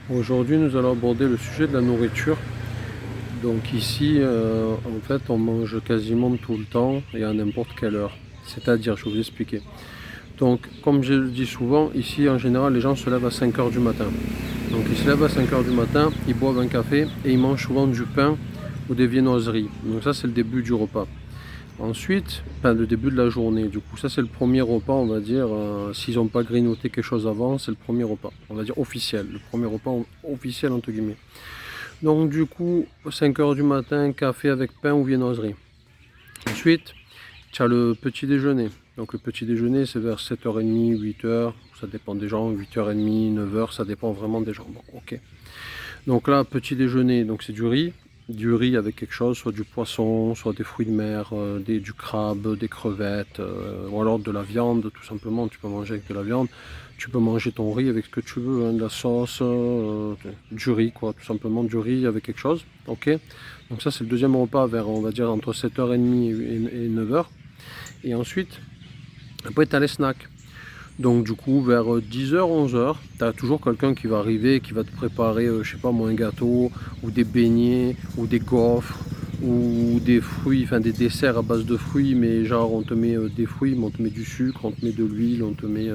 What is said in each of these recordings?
Aujourd'hui, nous allons aborder le sujet de la nourriture. Donc ici, en fait, on mange quasiment tout le temps et à n'importe quelle heure. C'est-à-dire, je vais vous expliquer. Donc, comme je le dis souvent, ici, en général, les gens se lèvent à 5 heures du matin. Donc, ils se lèvent à 5 heures du matin, ils boivent un café et ils mangent souvent du pain ou des viennoiseries. Donc ça, c'est le début du repas. Ensuite, enfin, le début de la journée. Du coup, ça, c'est le premier repas, on va dire. S'ils n'ont pas grignoté quelque chose avant, c'est le premier repas. On va dire officiel. Le premier repas officiel, entre guillemets. Donc du coup, 5 heures du matin, café avec pain ou viennoiserie. Ensuite, tu as le petit déjeuner. Donc le petit déjeuner, c'est vers 7h30, 8h, ça dépend des gens, 8h30, 9h, ça dépend vraiment des gens. Bon, ok. Donc là, petit déjeuner, donc c'est du riz avec quelque chose, soit du poisson, soit des fruits de mer, du crabe, des crevettes, ou alors de la viande, tout simplement, tu peux manger avec de la viande. Tu peux manger ton riz avec ce que tu veux, hein, de la sauce, du riz, quoi, tout simplement du riz avec quelque chose. Ok. Donc ça, c'est le deuxième repas vers, on va dire, entre 7h30 et 9h. Et ensuite, après, tu as les snacks. Donc du coup, vers 10h, 11h, tu as toujours quelqu'un qui va arriver, qui va te préparer, je sais pas moi, un gâteau, ou des beignets, ou des gaufres, ou des fruits, enfin des desserts à base de fruits, mais genre on te met des fruits, mais on te met du sucre, on te met de l'huile, on te met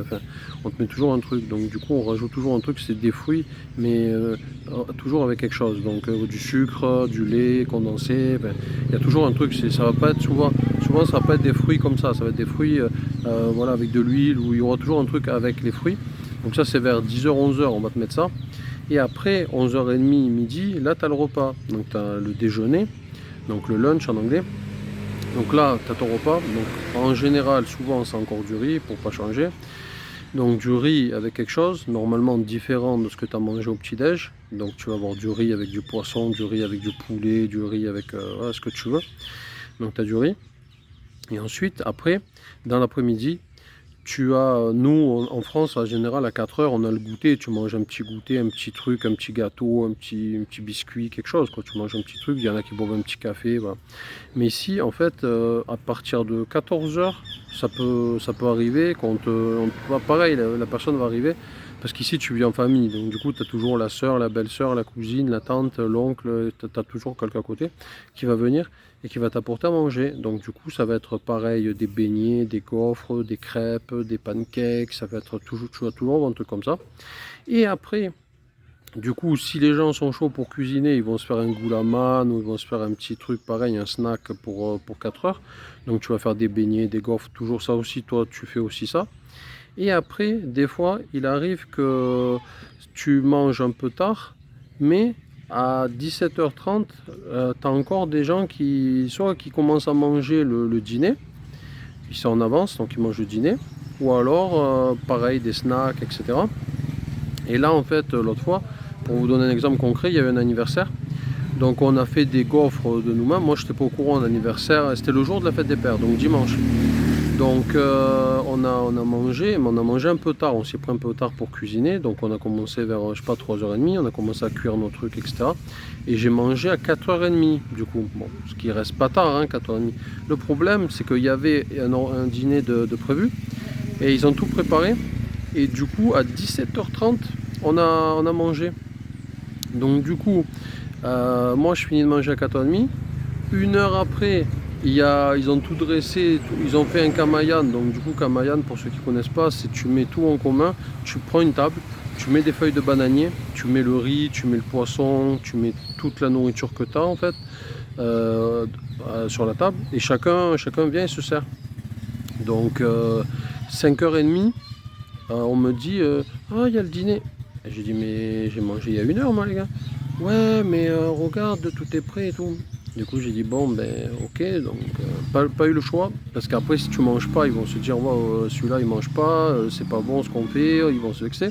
toujours un truc. Donc du coup, on rajoute toujours un truc, c'est des fruits, mais toujours avec quelque chose. Donc du sucre, du lait condensé, il y a toujours un truc, ça va pas être souvent ça va pas être des fruits comme ça va être des fruits voilà, avec de l'huile, où il y aura toujours un truc avec les fruits. Donc ça c'est vers 10h, 11h, on va te mettre ça. Et après 11h30, midi, là tu as le repas. Donc tu as le déjeuner, donc le lunch en anglais. Donc là tu as ton repas. Donc en général, souvent c'est encore du riz pour pas changer. Donc du riz avec quelque chose, normalement différent de ce que tu as mangé au petit-déj. Donc tu vas avoir du riz avec du poisson, du riz avec du poulet, du riz avec voilà, ce que tu veux. Donc tu as du riz. Et ensuite, après, dans l'après-midi, tu as, nous en France, en général, à 4 heures, on a le goûter. Tu manges un petit goûter, un petit truc, un petit gâteau, un petit biscuit, quelque chose, quoi. Tu manges un petit truc, il y en a qui boivent un petit café, voilà. Mais ici, en fait, à partir de 14 heures, ça peut arriver pareil, la personne va arriver. Parce qu'ici, tu vis en famille. Donc, du coup, tu as toujours la soeur, la belle-sœur, la cousine, la tante, l'oncle. Tu as toujours quelqu'un à côté qui va venir et qui va t'apporter à manger. Donc, du coup, ça va être pareil, des beignets, des gaufres, des crêpes, des pancakes. Ça va être toujours un truc comme ça. Et après, du coup, si les gens sont chauds pour cuisiner, ils vont se faire un goulaman ou ils vont se faire un petit truc pareil, un snack pour 4 heures. Donc, tu vas faire des beignets, des gaufres, toujours ça aussi. Toi, tu fais aussi ça. Et après, des fois, il arrive que tu manges un peu tard, mais à 17h30, tu as encore des gens soit qui commencent à manger le dîner, ils sont en avance, donc ils mangent le dîner, ou alors, pareil, des snacks, etc. Et là, en fait, l'autre fois, pour vous donner un exemple concret, il y avait un anniversaire. Donc on a fait des gaufres de nous-mêmes. Moi, je n'étais pas au courant de l'anniversaire. C'était le jour de la fête des pères, donc dimanche. Donc on a mangé, mais on a mangé un peu tard, on s'est pris un peu tard pour cuisiner, donc on a commencé vers, je sais pas, 3h30, on a commencé à cuire nos trucs, etc. Et j'ai mangé à 4h30, du coup, bon, ce qui reste pas tard, hein, 4h30. Le problème, c'est qu'il y avait un dîner de prévu, et ils ont tout préparé, et du coup, à 17h30, on a mangé. Donc du coup, moi je finis de manger à 4h30, une heure après, ils ont tout dressé, ils ont fait un kamayan. Donc du coup, kamayan, pour ceux qui ne connaissent pas, c'est tu mets tout en commun, tu prends une table, tu mets des feuilles de bananier, tu mets le riz, tu mets le poisson, tu mets toute la nourriture que tu as en fait sur la table, et chacun vient et se sert. Donc 5h30, on me dit ah, il y a le dîner. Et j'ai dit mais j'ai mangé il y a une heure moi les gars. Ouais mais regarde, tout est prêt et tout. Du coup j'ai dit bon ben ok, donc pas eu le choix, parce qu'après si tu manges pas, ils vont se dire wow, celui-là il mange pas, c'est pas bon ce qu'on fait, ils vont se vexer.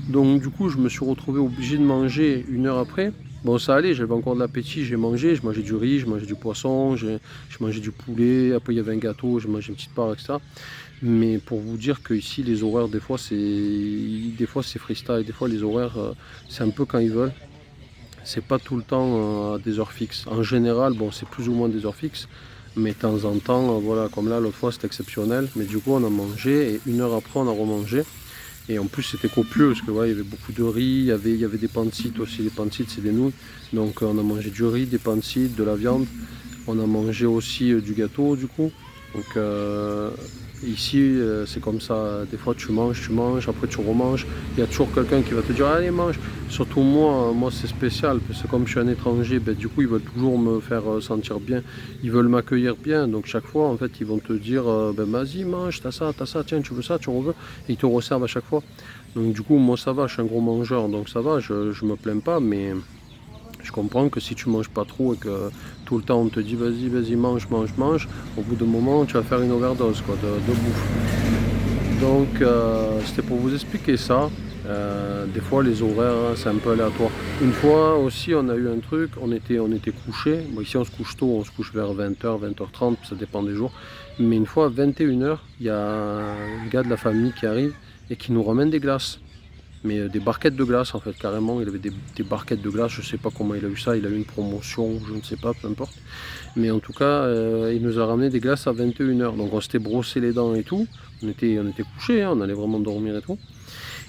Donc du coup je me suis retrouvé obligé de manger une heure après. Bon ça allait, j'avais encore de l'appétit, j'ai mangé, je mangeais du riz, je mangeais du poisson, je mangeais du poulet, après il y avait un gâteau, j'ai mangé une petite part, etc. Mais pour vous dire que ici les horaires des fois c'est freestyle, des fois les horaires c'est un peu quand ils veulent. C'est pas tout le temps à des heures fixes. En général, bon, c'est plus ou moins des heures fixes, mais de temps en temps, voilà, comme là, l'autre fois, c'était exceptionnel. Mais du coup, on a mangé et une heure après, on a remangé. Et en plus c'était copieux parce que ouais, il y avait beaucoup de riz, il y avait des pancites aussi. Les pancites c'est des nouilles. Donc on a mangé du riz, des pancites, de la viande. On a mangé aussi du gâteau du coup. Donc ici c'est comme ça, des fois tu manges, après tu remanges. Il y a toujours quelqu'un qui va te dire allez mange. Surtout moi c'est spécial parce que comme je suis un étranger, ben, du coup ils veulent toujours me faire sentir bien. Ils veulent m'accueillir bien. Donc chaque fois en fait ils vont te dire ben vas-y mange, t'as ça, tiens tu veux ça, tu en veux. Et ils te resservent à chaque fois. Donc du coup moi ça va, je suis un gros mangeur donc ça va, je me plains pas mais je comprends que si tu manges pas trop et que tout le temps on te dit vas-y mange, au bout d'un moment tu vas faire une overdose quoi, de bouffe. Donc c'était pour vous expliquer ça. Des fois les horaires hein, c'est un peu aléatoire. Une fois aussi on a eu un truc, on était couché. Bon, ici on se couche tôt, on se couche vers 20h, 20h30, ça dépend des jours. Mais une fois à 21h, il y a un gars de la famille qui arrive et qui nous ramène des glaces. Mais des barquettes de glace en fait, carrément. Il avait des barquettes de glace, je sais pas comment il a eu ça, il a eu une promotion, je ne sais pas, peu importe. Mais en tout cas, il nous a ramené des glaces à 21h. Donc on s'était brossé les dents et tout. On était couchés, hein, on allait vraiment dormir et tout.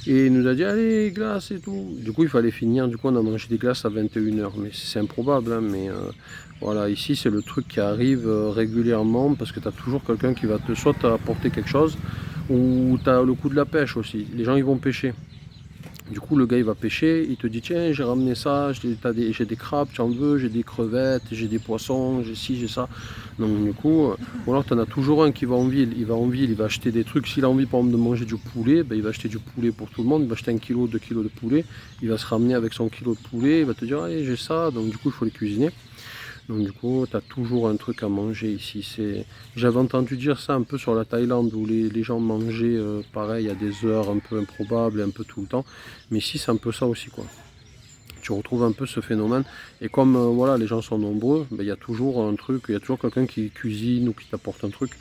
Et il nous a dit allez, glace et tout. Du coup, il fallait finir. Du coup, on a mangé des glaces à 21h. Mais c'est improbable, hein, mais voilà, ici c'est le truc qui arrive régulièrement parce que tu as toujours quelqu'un qui va soit t'apporter quelque chose ou tu as le coup de la pêche aussi. Les gens ils vont pêcher. Du coup, le gars il va pêcher, il te dit tiens, j'ai ramené ça, j'ai des crabes, tu en veux, j'ai des crevettes, j'ai des poissons, j'ai ci, j'ai ça. Donc, du coup, ou alors tu en as toujours un qui va en ville, il va acheter des trucs. S'il a envie, par exemple, de manger du poulet, ben, il va acheter du poulet pour tout le monde, il va acheter 1 kilo, 2 kilos de poulet, il va se ramener avec son kilo de poulet, il va te dire allez, j'ai ça, donc du coup, il faut les cuisiner. Donc du coup, tu as toujours un truc à manger ici. J'avais entendu dire ça un peu sur la Thaïlande où les gens mangeaient pareil à des heures un peu improbables, un peu tout le temps. Mais ici, c'est un peu ça aussi, quoi. Tu retrouves un peu ce phénomène. Et comme voilà, les gens sont nombreux, ben, il y a toujours un truc, il y a toujours quelqu'un qui cuisine ou qui t'apporte un truc.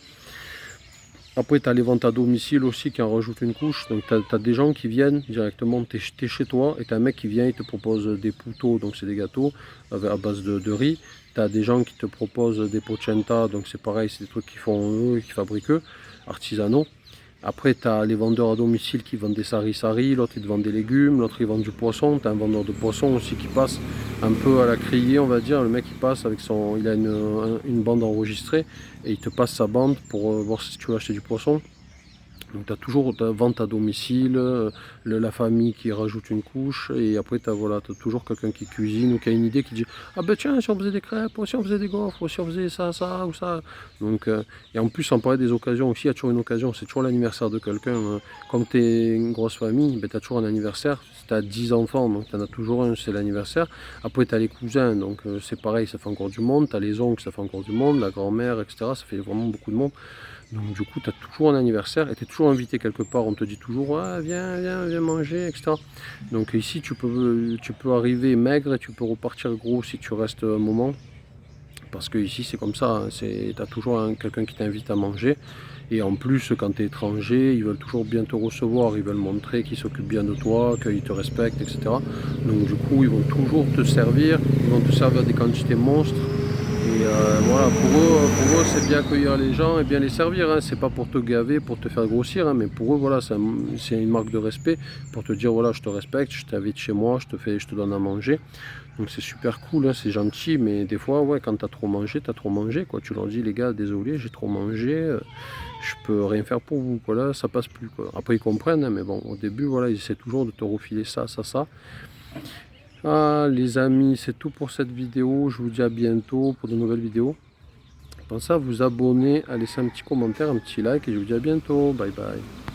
Après, tu as les ventes à domicile aussi qui en rajoutent une couche. Donc, tu as des gens qui viennent directement, tu es chez toi et tu as un mec qui vient, il te propose des putos, donc c'est des gâteaux à base de riz. Tu as des gens qui te proposent des pochenta, donc c'est pareil, c'est des trucs qu'ils font eux, qui fabriquent eux, artisanaux. Après, tu as les vendeurs à domicile qui vendent des sari-sari, l'autre il te vend des légumes, l'autre il vend du poisson. Tu as un vendeur de poisson aussi qui passe un peu à la criée, on va dire. Le mec il passe avec il a une bande enregistrée et il te passe sa bande pour voir si tu veux acheter du poisson. Donc tu as toujours ta vente à domicile, la famille qui rajoute une couche, et après tu as, voilà, toujours quelqu'un qui cuisine ou qui a une idée qui dit ah ben tiens, si on faisait des crêpes, ou si on faisait des gaufres, ou si on faisait ça, ça ou ça. Donc, et en plus, on parlait des occasions aussi, il y a toujours une occasion, c'est toujours l'anniversaire de quelqu'un. Comme tu es une grosse famille, ben, tu as toujours un anniversaire. Si tu as 10 enfants, donc tu en as toujours un, c'est l'anniversaire. Après tu as les cousins, donc c'est pareil, ça fait encore du monde. Tu as les oncles, ça fait encore du monde, la grand-mère, etc. Ça fait vraiment beaucoup de monde. Donc du coup, tu as toujours un anniversaire et tu es toujours invité quelque part. On te dit toujours ouais, viens manger, etc. Donc ici, tu peux arriver maigre et tu peux repartir gros si tu restes un moment. Parce que ici, c'est comme ça. Hein, tu as toujours quelqu'un qui t'invite à manger. Et en plus, quand tu es étranger, ils veulent toujours bien te recevoir. Ils veulent montrer qu'ils s'occupent bien de toi, qu'ils te respectent, etc. Donc du coup, ils vont toujours te servir. Ils vont te servir des quantités monstres. Et voilà, pour eux c'est bien accueillir les gens et bien les servir. Hein. C'est pas pour te gaver, pour te faire grossir, hein, mais pour eux, voilà, c'est une marque de respect pour te dire voilà, je te respecte, je t'invite chez moi, je te donne à manger. Donc c'est super cool, hein, c'est gentil, mais des fois, ouais, quand t'as trop mangé, quoi. Tu leur dis les gars, désolé, j'ai trop mangé, je peux rien faire pour vous, quoi. Là, ça passe plus, quoi. Après, ils comprennent, hein, mais bon, au début, voilà, ils essaient toujours de te refiler ça, ça, ça. Ah les amis, c'est tout pour cette vidéo. Je vous dis à bientôt pour de nouvelles vidéos. Pensez à vous abonner, à laisser un petit commentaire, un petit like et je vous dis à bientôt. Bye bye.